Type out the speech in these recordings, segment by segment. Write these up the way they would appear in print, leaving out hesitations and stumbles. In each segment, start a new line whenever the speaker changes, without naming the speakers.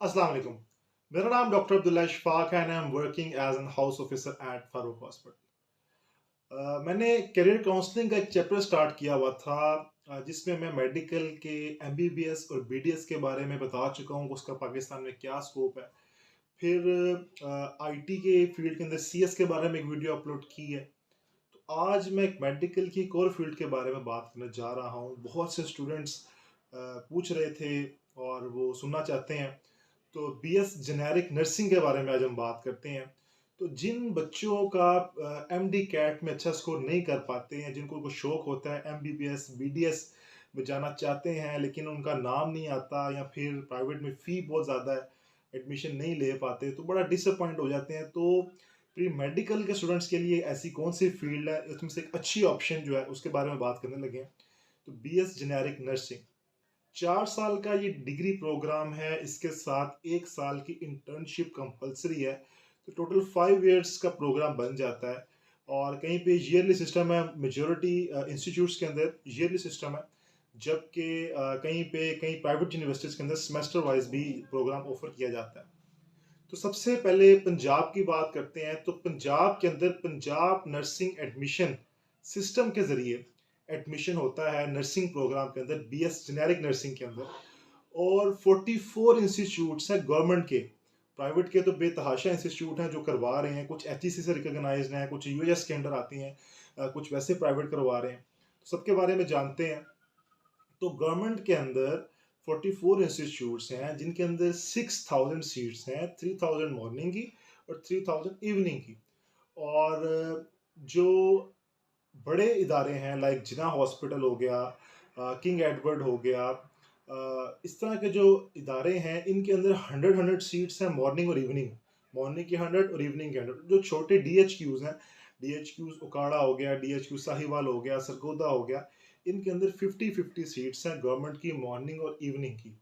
अस्सलाम वालेकुम। मेरा नाम डॉक्टर अब्दुल्ला इशफाक है and I am working as an house officer at Farooq hospital. मैंने करियर काउंसलिंग का एक चैप्टर स्टार्ट किया हुआ था, जिसमें मैं मेडिकल के एमबीबीएस और बीडीएस के बारे में बता चुका हूँ उसका पाकिस्तान में क्या स्कोप है। फिर आईटी के फील्ड के अंदर सीएस के बारे में एक वीडियो अपलोड की है। तो आज मैं एक मेडिकल की एक और फील्ड के बारे में बात करने जा रहा हूँ। बहुत से स्टूडेंट्स पूछ रहे थे और वो सुनना चाहते हैं। तो बीएस जेनेरिक नर्सिंग के बारे में आज हम बात करते हैं। तो जिन बच्चों का एमडी कैट में अच्छा स्कोर नहीं कर पाते हैं, जिनको कुछ शौक होता है एमबीबीएस बीडीएस में जाना चाहते हैं लेकिन उनका नाम नहीं आता, या फिर प्राइवेट में फ़ी बहुत ज़्यादा है, एडमिशन नहीं ले पाते, तो बड़ा डिसअपॉइंट हो जाते हैं। तो प्री मेडिकल के स्टूडेंट्स के लिए ऐसी कौन सी फील्ड है, उसमें से एक अच्छी ऑप्शन जो है उसके बारे में बात करने लगे हैं। तो बीएस जेनेरिक नर्सिंग 4 साल का ये डिग्री प्रोग्राम है, इसके साथ 1 साल की इंटर्नशिप कंपलसरी है। तो टोटल 5 इयर्स का प्रोग्राम बन जाता है। और कहीं पे ईयरली सिस्टम है, मेजोरिटी इंस्टीट्यूट्स के अंदर ईयरली सिस्टम है, जबकि कहीं प्राइवेट यूनिवर्सिटीज़ के अंदर सेमेस्टर वाइज भी प्रोग्राम ऑफर किया जाता है। तो सबसे पहले पंजाब की बात करते हैं। तो पंजाब के अंदर पंजाब नर्सिंग एडमिशन सिस्टम के ज़रिए एडमिशन होता है नर्सिंग प्रोग्राम के अंदर, बीएस जेनेरिक नर्सिंग के अंदर। और 44 इंस्टीट्यूट्स हैं गवर्नमेंट के। प्राइवेट के तो बेतहाशा इंस्टीट्यूट हैं जो करवा रहे हैं, कुछ एचईसी से रिकॉग्नाइज्ड हैं, कुछ यूएस के अंडर आती हैं, कुछ वैसे प्राइवेट करवा रहे हैं। तो सबके बारे में जानते हैं। तो गवर्नमेंट के अंदर 44 इंस्टीट्यूट्स हैं जिनके अंदर 6000 सीट्स हैं, 3000 मॉर्निंग की और 3000 इवनिंग की। और जो बड़े इदारे हैं लाइक जिना हॉस्पिटल हो गया, किंग एडवर्ड हो गया, इस तरह के जो इदारे हैं इनके अंदर 100 सीट्स हैं मॉर्निंग और इवनिंग। मॉर्निंग की 100 और इवनिंग की 100। जो छोटे डीएचक्यूज हैं, डीएचक्यूज उकाड़ा हो गया, डीएचक्यू साहिवाल हो गया, सरगोदा हो गया, इनके अंदर 50-50 सीट्स हैं गवर्नमेंट की मॉर्निंग और इवनिंग की।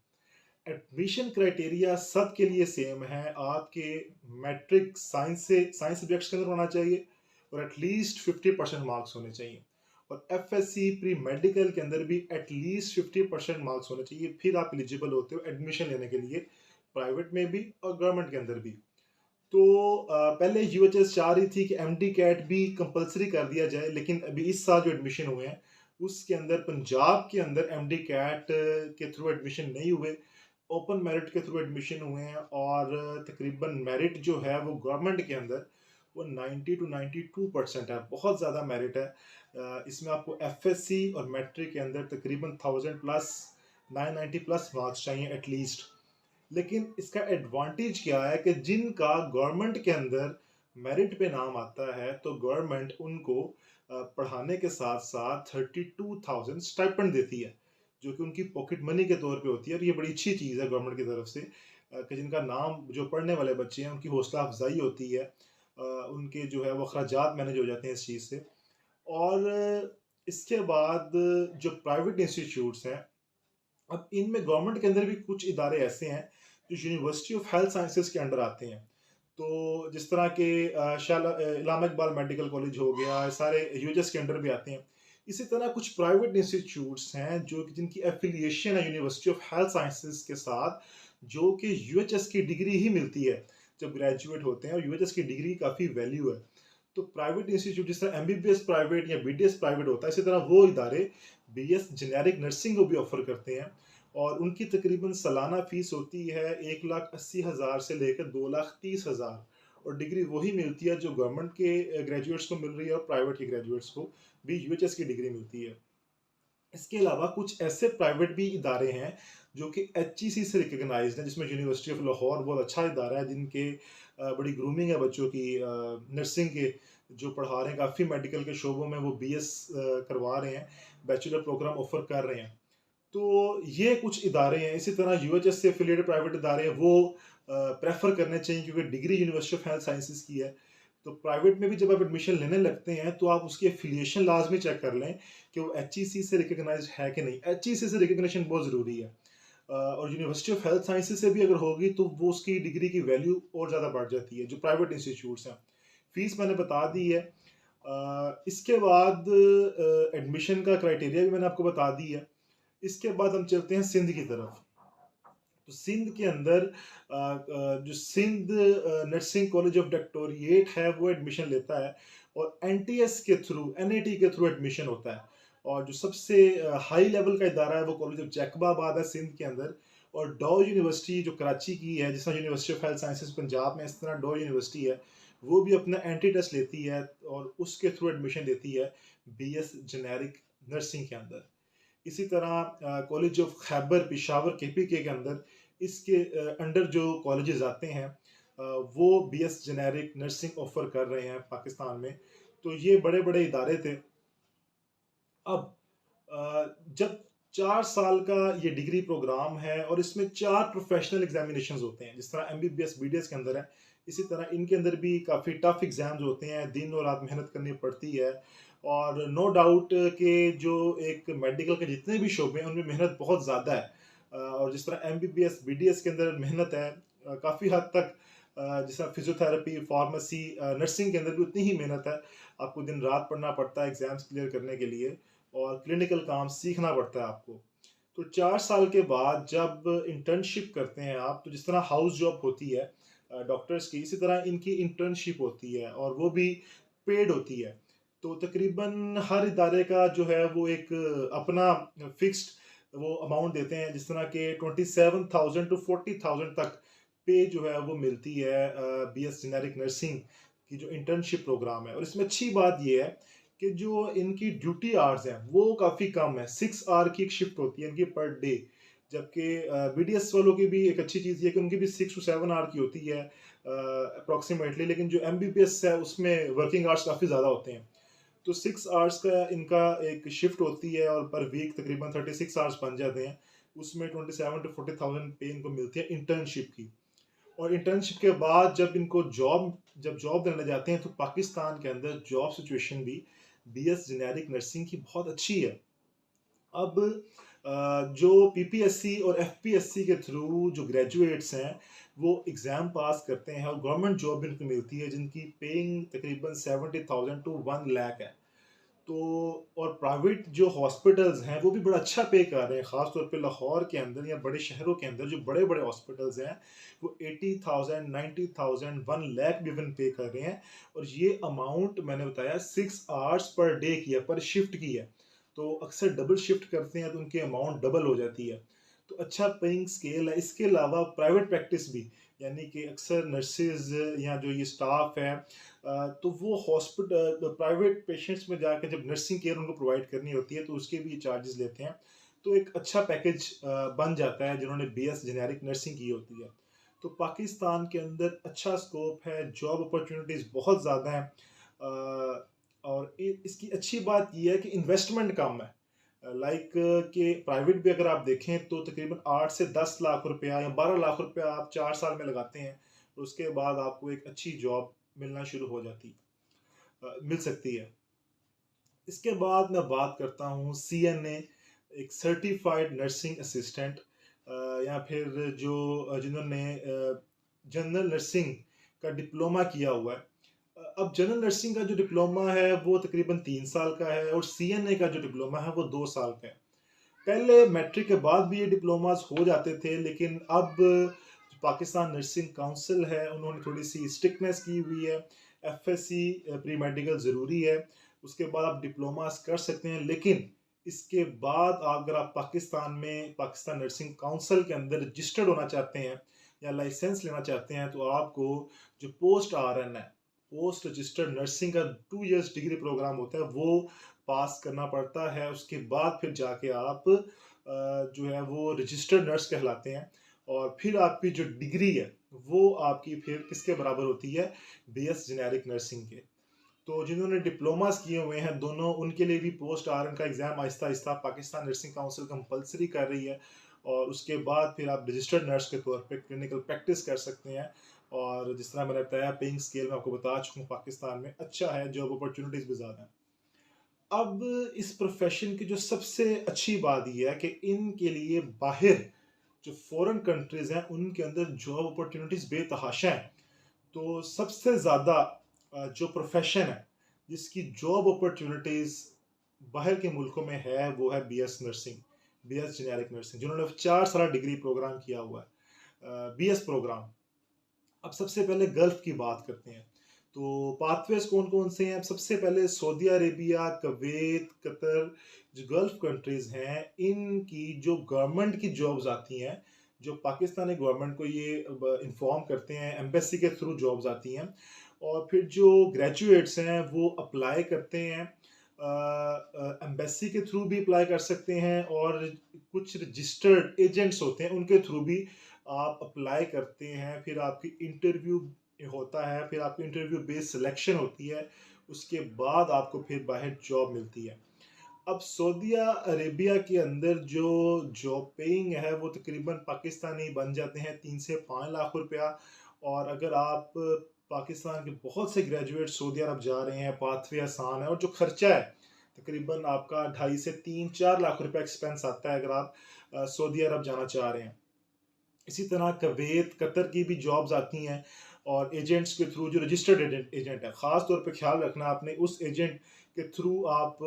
एडमिशन क्राइटेरिया सबके लिए सेम है। आपके मैट्रिक साइंस सब्जेक्ट्स के अंदर होना चाहिए और एटलीस्ट 50% मार्क्स होने चाहिए। और एफएससी प्री मेडिकल के अंदर भी एटलीस्ट 50% मार्क्स होने चाहिए, फिर आप एलिजिबल होते हो एडमिशन लेने के लिए, प्राइवेट में भी और गवर्नमेंट के अंदर भी। तो पहले यूएचएस चाह रही थी कि एमडी कैट भी कंपलसरी कर दिया जाए, लेकिन अभी इस साल जो एडमिशन हुए हैं उसके अंदर पंजाब के अंदर एमडी कैट के थ्रू एडमिशन नहीं हुए, ओपन मेरिट के थ्रू एडमिशन हुए हैं। और तकरीबन मेरिट जो है वो गवर्नमेंट के अंदर वो 90 टू 92% है, बहुत ज़्यादा मेरिट है। इसमें आपको एफएससी और मैट्रिक के अंदर तकरीबन 1000 प्लस 990 प्लस मार्क्स चाहिए एटलीस्ट। लेकिन इसका एडवांटेज क्या है कि जिनका गवर्नमेंट के अंदर मेरिट पे नाम आता है तो गवर्नमेंट उनको पढ़ाने के साथ साथ 32,000 स्टाइपेंड देती है, जो कि उनकी पॉकेट मनी के तौर पे होती है। और ये बड़ी अच्छी चीज़ है गवर्नमेंट की तरफ से, कि जिनका नाम जो पढ़ने वाले बच्चे हैं उनकी हौसला अफजाई होती है, उनके जो है वो अखराजात मैनेज हो जाते हैं इस चीज़ से। और इसके बाद जो प्राइवेट इंस्टीट्यूट्स हैं, अब इनमें गवर्नमेंट के अंदर भी कुछ इदारे ऐसे हैं जो यूनिवर्सिटी ऑफ हेल्थ साइंसेज के अंडर आते हैं। तो जिस तरह के इलामा इकबाल मेडिकल कॉलेज हो गया, सारे यूएचएस के अंडर भी आते हैं। इसी तरह कुछ प्राइवेट इंस्टीट्यूट्स हैं जो जिनकी एफिलिएशन है यूनिवर्सिटी ऑफ हेल्थ साइंसेज के साथ, जो कि यूएचएस की डिग्री ही मिलती है जब ग्रेजुएट होते हैं, और यूएचएस की डिग्री की काफ़ी वैल्यू है। तो प्राइवेट इंस्टीट्यूट जिस तरह एमबीबीएस प्राइवेट या बीडीएस प्राइवेट होता है, इसी तरह वो इदारे बीएस जेनेरिक नर्सिंग को भी ऑफर करते हैं। और उनकी तकरीबन सालाना फीस होती है 1,80,000 से लेकर 2,30,000। और डिग्री वही मिलती है जो गवर्नमेंट के ग्रेजुएट्स को मिल रही है, और प्राइवेट के ग्रेजुएट्स को भी यूएचएस की डिग्री मिलती है। इसके अलावा कुछ ऐसे प्राइवेट भी इदारे हैं जो कि एचईसी से रिकग्नाइज्ड हैं, जिसमें यूनिवर्सिटी ऑफ लाहौर बहुत अच्छा इदारा है, जिनके बड़ी ग्रूमिंग है बच्चों की, नर्सिंग के जो पढ़ा रहे हैं, काफ़ी मेडिकल के शोबों में वो बीएस करवा रहे हैं, बैचलर प्रोग्राम ऑफर कर रहे हैं। तो ये कुछ इदारे हैं। इसी तरह यूएचएस से एफिलिएटेड प्राइवेट इदारे हैं, वो प्रेफर करने चाहिए क्योंकि degree university of health sciences की है। तो प्राइवेट में भी जब आप एडमिशन लेने लगते हैं तो आप उसकी एफिलिएशन लाजमी चेक कर लें कि वो एचईसी से रिकग्नाइज्ड है कि नहीं। एचईसी से रिकग्निशन बहुत ज़रूरी है। और यूनिवर्सिटी ऑफ हेल्थ साइंसेज से भी अगर होगी तो वो उसकी डिग्री की वैल्यू और ज़्यादा बढ़ जाती है, जो प्राइवेट इंस्टीट्यूट्स हैं। फीस मैंने बता दी है। इसके बाद एडमिशन का क्राइटेरिया भी मैंने आपको बता दी है। इसके बाद हम चलते हैं सिंध की तरफ। तो सिंध के अंदर जो सिंध नर्सिंग कॉलेज ऑफ डॉक्टोरिएट है वो एडमिशन लेता है, और एनटीएस के थ्रू, एनआईटी के थ्रू एडमिशन होता है। और जो सबसे हाई लेवल का इदारा है वो कॉलेज ऑफ जैकबाबाद है सिंध के अंदर। और डॉ यूनिवर्सिटी जो कराची की है, जिस तरह university of health sciences Punjab में, इस तरह डॉ यूनिवर्सिटी है, वो भी अपना एंट्री टेस्ट लेती है और उसके थ्रू एडमिशन लेती है बीएस जेनेरिक नर्सिंग के अंदर। इसी तरह college of Khyber Peshawar KPK के अंदर इसके अंडर जो कॉलेजेस आते हैं, वो बीएस जेनेरिक नर्सिंग ऑफर कर रहे हैं पाकिस्तान में। तो ये बड़े बड़े इदारे थे। अब जब 4 साल का ये डिग्री प्रोग्राम है और इसमें 4 प्रोफेशनल एग्जामिनेशंस होते हैं, जिस तरह एमबीबीएस बीडीएस के अंदर है, इसी तरह इनके अंदर भी काफ़ी टफ एग्जाम्स होते हैं, दिन और रात मेहनत करनी पड़ती है। और नो डाउट कि जो एक मेडिकल के जितने भी शोबे हैं उनमें मेहनत बहुत ज़्यादा है। और जिस तरह एमबीबीएस बीडीएस के अंदर मेहनत है काफ़ी हद तक, जिस तरह फिजियोथेरेपी, फार्मेसी, नर्सिंग के अंदर भी उतनी ही मेहनत है। आपको दिन रात पढ़ना पड़ता है एग्जाम्स क्लियर करने के लिए, और क्लिनिकल काम सीखना पड़ता है आपको। तो 4 साल के बाद जब इंटर्नशिप करते हैं आप, तो जिस तरह हाउस जॉब होती है डॉक्टर्स की, इसी तरह इनकी इंटर्नशिप होती है और वो भी पेड होती है। तो तकरीबन हर इदारे का जो है वो एक अपना फिक्स्ड वो अमाउंट देते हैं, जिस तरह के 27,000 टू 40,000 तक पे जो है वो मिलती है बीएस जेनेरिक नर्सिंग की जो इंटर्नशिप प्रोग्राम है। और इसमें अच्छी बात ये है कि जो इनकी ड्यूटी आवर्स हैं वो काफ़ी कम है, 6 आवर की एक शिफ्ट होती है इनकी पर डे। जबकि बीडीएस वालों की भी एक अच्छी चीज़ ये है कि उनकी भी 6 to 7 आवर की होती है अप्रॉक्सीमेटली, लेकिन जो एमबीबीएस है उसमें वर्किंग आवर्स काफ़ी ज़्यादा होते हैं। तो 6 आवर्स का इनका एक शिफ्ट होती है और पर वीक तकरीबन 36 आवर्स बन जाते हैं। उसमें 27 to 40,000 पे इनको मिलती है इंटर्नशिप की। और इंटर्नशिप के बाद जब जॉब देने जाते हैं, तो पाकिस्तान के अंदर जॉब सिचुएशन भी बीएस जेनेरिक नर्सिंग की बहुत अच्छी है। अब जो पीपीएससी और एफपीएससी के थ्रू जो ग्रेजुएट्स हैं वो एग्ज़ाम पास करते हैं और गवर्नमेंट जॉब इनको मिलती है, जिनकी पेइंग तकरीबन 70,000 टू 1 लाख है। तो और प्राइवेट जो हॉस्पिटल्स हैं वो भी बड़ा अच्छा पे कर रहे हैं, ख़ास तौर पे लाहौर के अंदर या बड़े शहरों के अंदर जो बड़े बड़े हॉस्पिटल्स हैं वो 80,000 90,000 1 लाख भी इवन पे कर रहे हैं। और ये अमाउंट मैंने बताया 6 आवर्स पर डे की है, पर शिफ्ट की है। तो अक्सर डबल शिफ्ट करते हैं तो उनकी अमाउंट डबल हो जाती है। तो अच्छा पेइंग स्केल है। इसके अलावा प्राइवेट प्रैक्टिस भी, यानी कि अक्सर नर्सेज या जो ये स्टाफ है तो वो हॉस्पिटल प्राइवेट पेशेंट्स में जाकर जब नर्सिंग केयर उनको प्रोवाइड करनी होती है तो उसके भी चार्जेस लेते हैं। तो एक अच्छा पैकेज बन जाता है जिन्होंने बीएस जेनेरिक नर्सिंग की होती है। तो पाकिस्तान के अंदर अच्छा स्कोप है, जॉब अपॉर्चुनिटीज़ बहुत ज़्यादा हैं। और इसकी अच्छी बात यह है कि इन्वेस्टमेंट कम है। लाइक कि प्राइवेट भी अगर आप देखें तो तकरीबन 8 से 10 लाख रुपया या 12 लाख रुपया आप 4 साल में लगाते हैं, तो उसके बाद आपको एक अच्छी जॉब मिलना शुरू हो जाती मिल सकती है। इसके बाद मैं बात करता हूँ सीएनए, एक सर्टिफाइड नर्सिंग असिस्टेंट, या फिर जो जिन्होंने जनरल नर्सिंग का डिप्लोमा किया हुआ है। अब जनरल नर्सिंग का जो डिप्लोमा है वो तकरीबन 3 साल का है और सीएनए का जो डिप्लोमा है वो 2 साल का है। पहले मैट्रिक के बाद भी ये डिप्लोमास हो जाते थे, लेकिन अब पाकिस्तान नर्सिंग काउंसिल है उन्होंने थोड़ी सी स्ट्रिक्टनेस की हुई है। एफएससी प्री मेडिकल ज़रूरी है, उसके बाद आप डिप्लोमास कर सकते हैं, लेकिन इसके बाद अगर आप पाकिस्तान नर्सिंग काउंसिल के अंदर रजिस्टर्ड होना चाहते हैं या लाइसेंस लेना चाहते हैं, तो आपको जो पोस्ट आरएन है, पोस्ट रजिस्टर्ड नर्सिंग का 2 इयर्स डिग्री प्रोग्राम होता है, वो पास करना पड़ता है। उसके बाद फिर जाके आप जो है वो रजिस्टर्ड नर्स कहलाते हैं। और फिर आपकी जो डिग्री है वो आपकी फिर किसके बराबर होती है, बीएस जेनेरिक नर्सिंग के। तो जिन्होंने डिप्लोमास किए हुए हैं दोनों, उनके लिए भी पोस्ट आरएन का exam Aahista Aahista Pakistan nursing council compulsory कर रही है। और उसके बाद फिर आप रजिस्टर्ड नर्स के तौर पे क्लिनिकल प्रैक्टिस कर सकते हैं। और जिस तरह मैंने बताया पेइंग स्केल में आपको बता चुका हूँ, पाकिस्तान में अच्छा है, जॉब अपॉर्चुनिटीज़ भी ज़्यादा हैं। अब इस प्रोफेशन की जो सबसे अच्छी बात ये है कि इनके लिए बाहर जो फॉरेन कंट्रीज हैं उनके अंदर जॉब अपॉर्चुनिटीज बेतहाशा हैं। तो सबसे ज़्यादा जो प्रोफेशन है जिसकी जॉब अपॉर्चुनिटीज बाहर के मुल्कों में है वो है BS nursing, BS generic nursing, जिन्होंने 4 साल डिग्री प्रोग्राम किया हुआ है। BS programme. अब सबसे पहले गल्फ की बात करते हैं। तो पाथवेज कौन कौन से हैं? अब सबसे पहले सऊदी अरेबिया, कुवैत, कतर, जो गल्फ कंट्रीज हैं, इनकी जो गवर्नमेंट की जॉब्स आती हैं, जो पाकिस्तानी गवर्नमेंट को ये इन्फॉर्म करते हैं, एम्बेसी के थ्रू जॉब्स आती हैं, और फिर जो ग्रेजुएट्स हैं वो अप्लाई करते हैं, एम्बेसी के थ्रू भी अप्लाई कर सकते हैं, और कुछ रजिस्टर्ड एजेंट्स होते हैं उनके थ्रू भी आप अप्लाई करते हैं। फिर आपकी इंटरव्यू होता है, फिर आपकी इंटरव्यू बेस्ड सिलेक्शन होती है, उसके बाद आपको फिर बाहर जॉब मिलती है। अब सऊदी अरेबिया के अंदर जो जॉब पेइंग है वो तकरीबन पाकिस्तानी बन जाते हैं 3 से 5 लाख रुपया। और अगर आप पाकिस्तान के बहुत से ग्रेजुएट सऊदी अरब जा रहे हैं, पाथवे आसान है, और जो खर्चा है तकरीबन आपका 2.5 से 3-4 लाख रुपया एक्सपेंस आता है अगर आप सऊदी अरब जाना चाह रहे हैं। इसी तरह कुवैत, कतर की भी जॉब्स आती हैं, और एजेंट्स के थ्रू, जो रजिस्टर्ड एजेंट है, ख़ास तौर पे ख्याल रखना आपने उस एजेंट के थ्रू आप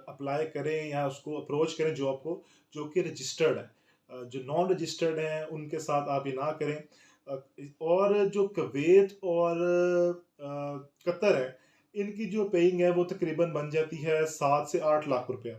अप्लाई करें या उसको अप्रोच करें जॉब को, जो कि रजिस्टर्ड है। जो नॉन रजिस्टर्ड हैं उनके साथ आप ये ना करें। और जो कुवैत और कतर है, इनकी जो पेइंग है वो तकरीबन बन जाती है 7 से 8 लाख रुपया।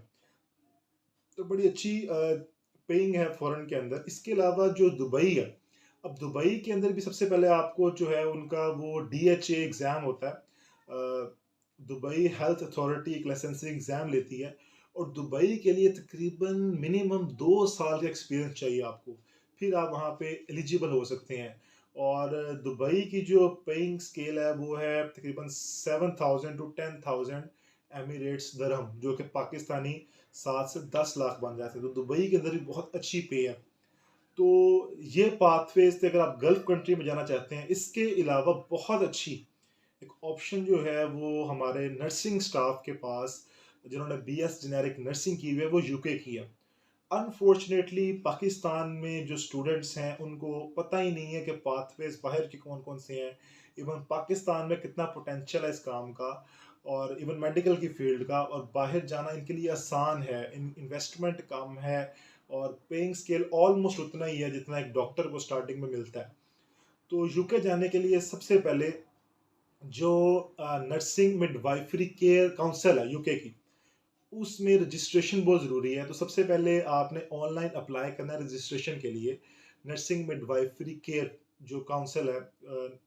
तो बड़ी अच्छी पेइंग है फॉरेन के अंदर। इसके अलावा जो दुबई है, अब दुबई के अंदर भी सबसे पहले आपको जो है उनका वो DHA एग्ज़ाम होता है। दुबई हेल्थ अथॉरिटी एक लाइसेंसिंग एग्ज़ाम लेती है, और दुबई के लिए तकरीबन मिनिमम 2 साल का एक्सपीरियंस चाहिए आपको, फिर आप वहाँ पे एलिजिबल हो सकते हैं। और दुबई की जो पेइंग स्केल है वो है तकरीबन 7,000 to 10,000 एमिरेट्स दरहम, जो कि पाकिस्तानी 7 से 10 लाख बन जाते हैं। तो दुबई के अंदर भी बहुत अच्छी पे है। तो ये पाथवेज थे अगर आप गल्फ कंट्री में जाना चाहते हैं। इसके अलावा बहुत अच्छी एक ऑप्शन जो है वो हमारे नर्सिंग स्टाफ के पास, जिन्होंने BS जेनेरिक नर्सिंग की हुई है, वो यूके की है। अनफॉर्चुनेटली पाकिस्तान में जो स्टूडेंट्स हैं उनको पता ही नहीं है कि पाथवेज बाहर के कौन कौन से हैं, इवन पाकिस्तान में कितना पोटेंशियल है इस काम का, और इवन मेडिकल की फील्ड का, और बाहर जाना इनके लिए आसान है, इन्वेस्टमेंट कम है, और पेइंग स्केल ऑलमोस्ट उतना ही है जितना एक डॉक्टर को स्टार्टिंग में मिलता है। तो यूके जाने के लिए सबसे पहले जो नर्सिंग मिडवाइफरी केयर काउंसिल है यूके की, उसमें रजिस्ट्रेशन बहुत ज़रूरी है। तो सबसे पहले आपने ऑनलाइन अप्लाई करना है रजिस्ट्रेशन के लिए। नर्सिंग मिडवाइफरी केयर जो काउंसिल है,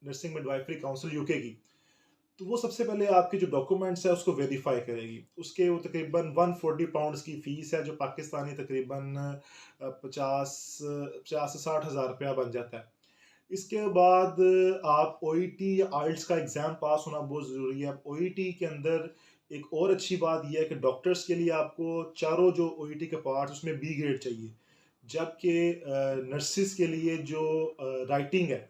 नर्सिंग मिडवाइफरी काउंसिल यूके की, तो वो सबसे पहले आपके जो डॉक्यूमेंट्स है उसको वेरीफाई करेगी। उसके वो तकरीबन 140 पाउंड्स की फ़ीस है, जो पाकिस्तानी तकरीबन 50 से 60 हज़ार रुपया बन जाता है। इसके बाद आप OET या आइल्स का एग्ज़ाम पास होना बहुत ज़रूरी है। अब OET के अंदर एक और अच्छी बात यह है कि डॉक्टर्स के लिए आपको चारों जो OET के पार्ट्स उसमें B ग्रेड चाहिए, जबकि नर्सिस के लिए जो राइटिंग है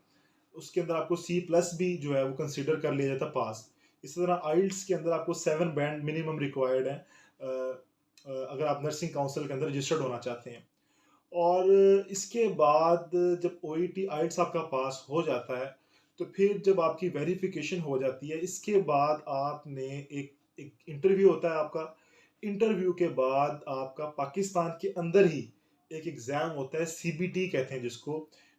उसके अंदर आपको C+ भी जो है वो कंसिडर कर लिया जाता है पास। इसी तरह आइल्स के अंदर आपको 7 बैंड मिनिमम रिक्वायर्ड है अगर आप नर्सिंग काउंसिल के अंदर रजिस्टर्ड होना चाहते हैं। और इसके बाद जब OET आइल्स आपका पास हो जाता है, तो फिर जब आपकी वेरिफिकेशन हो जाती है, इसके बाद आपने एक एक इंटरव्यू होता है आपका। इंटरव्यू के बाद आपका पाकिस्तान के अंदर ही एक एग्ज़ाम होता है, CBT कहते हैं जिसको,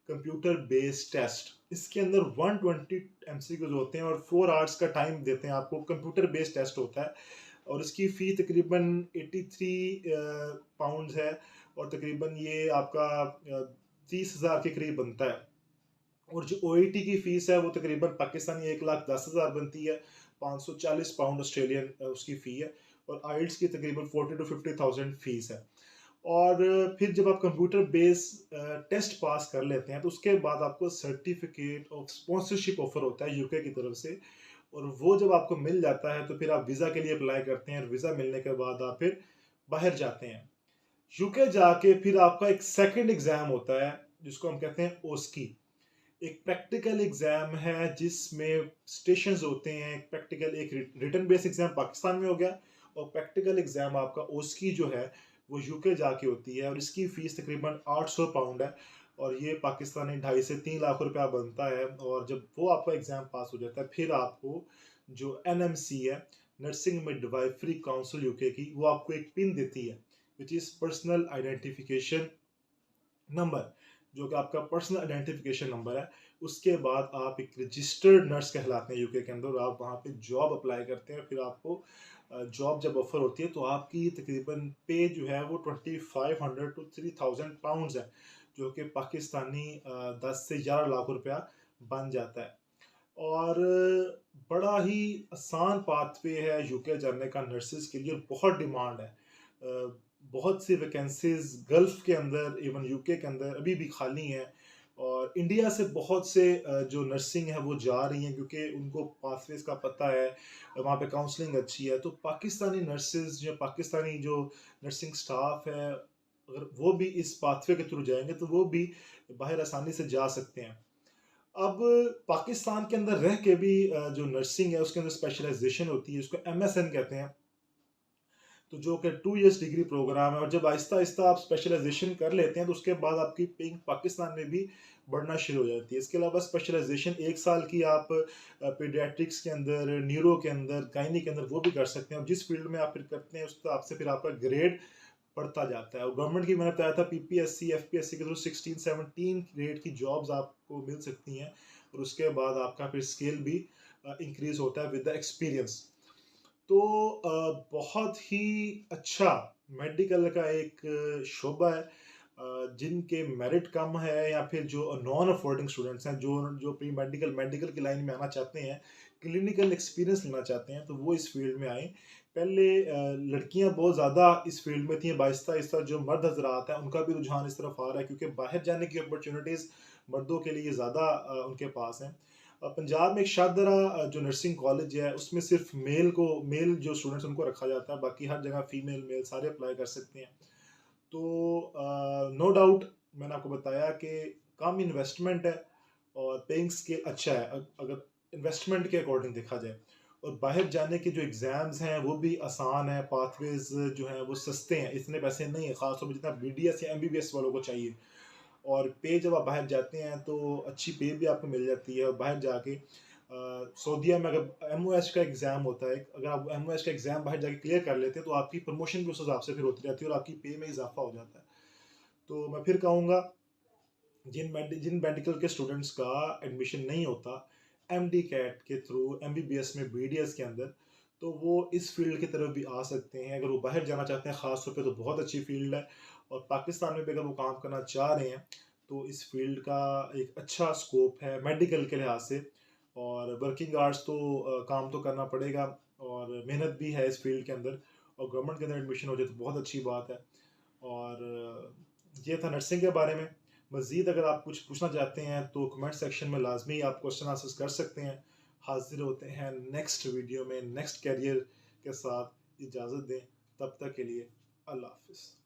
कंप्यूटर बेस्ड टेस्ट। इसके अंदर 120 MCQs होते हैं, और 4 आवर्स का टाइम देते हैं आपको। कंप्यूटर बेस्ड टेस्ट होता है, और इसकी फ़ी तकरीबन 83 पाउंड्स है, और तकरीबन ये आपका 30,000 के करीब बनता है। और जो OET की फ़ीस है वो तकरीबन पाकिस्तानी 1,10,000 बनती है, 540 पाउंड ऑस्ट्रेलियन उसकी फ़ी है, और आइल्स की तकरीबन 40,000 to 50,000 फ़ीस है। और फिर जब आप कंप्यूटर बेस टेस्ट पास कर लेते हैं, तो उसके बाद आपको सर्टिफिकेट ऑफ स्पॉन्सरशिप ऑफर होता है यूके की तरफ से, और वो जब आपको मिल जाता है तो फिर आप वीज़ा के लिए अप्लाई करते हैं, और वीज़ा मिलने के बाद आप फिर बाहर जाते हैं। यूके जाके फिर आपका एक सेकंड एग्जाम होता है जिसको हम कहते हैं ओस्की। एक प्रैक्टिकल एग्जाम है जिसमें स्टेशंस होते हैं। एक प्रैक्टिकल, एक रिटन बेस एग्जाम पाकिस्तान में हो गया, और प्रैक्टिकल एग्जाम आपका ओस्की जो है वो यूके जाके होती है, और इसकी फीस तकरीबन 800 पाउंड है, और ये पाकिस्तानी 2.5 से 3 लाख रुपया बनता है। और जब वो आपका एग्जाम पास हो जाता है, फिर आपको जो NMC है, नर्सिंग मिडवाइफरी काउंसिल यूके की, वो आपको एक पिन देती है, which is personal identification number. जो कि आपका पर्सनल आइडेंटिफिकेशन नंबर है। उसके बाद आप एक रजिस्टर्ड नर्स कहलाते हैं यूके के अंदर, और आप वहाँ पे जॉब अप्लाई करते हैं। फिर आपको जॉब जब ऑफर होती है तो आपकी तकरीबन पे जो है वो 2500 टू 3000 पाउंड्स है, जो कि पाकिस्तानी 10 से 11 लाख रुपया बन जाता है। और बड़ा ही आसान पाथवे है यूके जाने का नर्सेज के लिए, बहुत डिमांड है। बहुत सी वैकेंसीज गल्फ के अंदर, इवन यूके के अंदर अभी भी खाली हैं। और इंडिया से बहुत से जो नर्सिंग है वो जा रही हैं, क्योंकि उनको पाथवेज का पता है, वहाँ पे काउंसलिंग अच्छी है। तो पाकिस्तानी नर्सेज जो पाकिस्तानी जो नर्सिंग स्टाफ है, अगर वो भी इस पाथवे के थ्रू जाएंगे तो वो भी बाहर आसानी से जा सकते हैं। अब पाकिस्तान के अंदर रह के भी जो नर्सिंग है उसके अंदर स्पेशलाइजेशन होती है, उसको एमएसएन कहते हैं। तो जो कि 2 इयर्स डिग्री प्रोग्राम है, और जब आहिस्ता आहिस्ता आप स्पेशलाइजेशन कर लेते हैं तो उसके बाद आपकी पिंक पाकिस्तान में भी बढ़ना शुरू हो जाती है। इसके अलावा स्पेशलाइजेशन 1 साल की आप पीडियाट्रिक्स के अंदर, न्यूरो के अंदर, गायनी के अंदर वो भी कर सकते हैं। और जिस फील्ड में आप फिर करते हैं उसका आपसे फिर आपका ग्रेड बढ़ता जाता है। और गवर्नमेंट की, मैंने बताया था, पीपीएससी एफपीएससी के थ्रू 16-17 ग्रेड की जॉब्स आपको मिल सकती हैं। और उसके बाद आपका फिर स्केल भी इंक्रीज होता है विद द एक्सपीरियंस। तो बहुत ही अच्छा मेडिकल का एक शोबा है। जिनके मेरिट कम है, या फिर जो नॉन अफोर्डिंग स्टूडेंट्स हैं, जो जो प्री मेडिकल मेडिकल की लाइन में आना चाहते हैं, क्लिनिकल एक्सपीरियंस लेना चाहते हैं, तो वो इस फील्ड में आए। पहले लड़कियां बहुत ज़्यादा इस फील्ड में थी, आहिस्ता आहिस्ता जो मर्द हजरात हैं उनका भी रुझान इस तरफ आ रहा है, क्योंकि बाहर जाने की अपॉर्चुनिटीज़ मर्दों के लिए ज़्यादा उनके पास हैं। पंजाब में एक शाहदरा जो नर्सिंग कॉलेज है उसमें सिर्फ मेल जो स्टूडेंट्स उनको रखा जाता है, बाकी हर जगह फीमेल मेल सारे अप्लाई कर सकते हैं। तो नो डाउट मैंने आपको बताया कि कम इन्वेस्टमेंट है और पेइंग स्केल अच्छा है, अगर इन्वेस्टमेंट के अकॉर्डिंग देखा जाए। और बाहर जाने के जो एग्ज़ाम्स हैं वो भी आसान है, पाथवेज जो हैं वो सस्ते हैं, इतने पैसे नहीं है ख़ासतौर पर जितना बीडीएस या एमबीबीएस वालों को चाहिए। और पे जब आप बाहर जाते हैं तो अच्छी पे भी आपको मिल जाती है। और बाहर जाके सऊदीया में अगर एमओएस का एग्ज़ाम होता है, अगर आप एमओएस का एग्ज़ाम बाहर जाके क्लियर कर लेते हैं तो आपकी प्रमोशन भी उस हिसाब से फिर होती रहती है और आपकी पे में इजाफा हो जाता है। तो मैं फिर कहूँगा, जिन मेडिकल के स्टूडेंट्स का एडमिशन नहीं होता एमडी कैट के थ्रू एमबीबीएस में बीडीएस के अंदर, तो वो इस फील्ड की तरफ भी आ सकते हैं। अगर वो बाहर जाना चाहते हैं ख़ास तौर पे तो बहुत अच्छी फील्ड है। और पाकिस्तान में भी अगर वो काम करना चाह रहे हैं तो इस फील्ड का एक अच्छा स्कोप है मेडिकल के लिहाज से। और वर्किंग आवर्स तो काम तो करना पड़ेगा, और मेहनत भी है इस फील्ड के अंदर। और गवर्नमेंट के अंदर एडमिशन हो जाए तो बहुत अच्छी बात है। और ये था नर्सिंग के बारे में। मज़ीद अगर आप कुछ पूछना चाहते हैं तो कमेंट सेक्शन में लाजमी आप क्वेश्चन आंसर्स कर सकते हैं। हाजिर होते हैं नेक्स्ट वीडियो में नेक्स्ट कैरियर के साथ। इजाज़त दें, तब तक के लिए अल्लाह हाफिज़।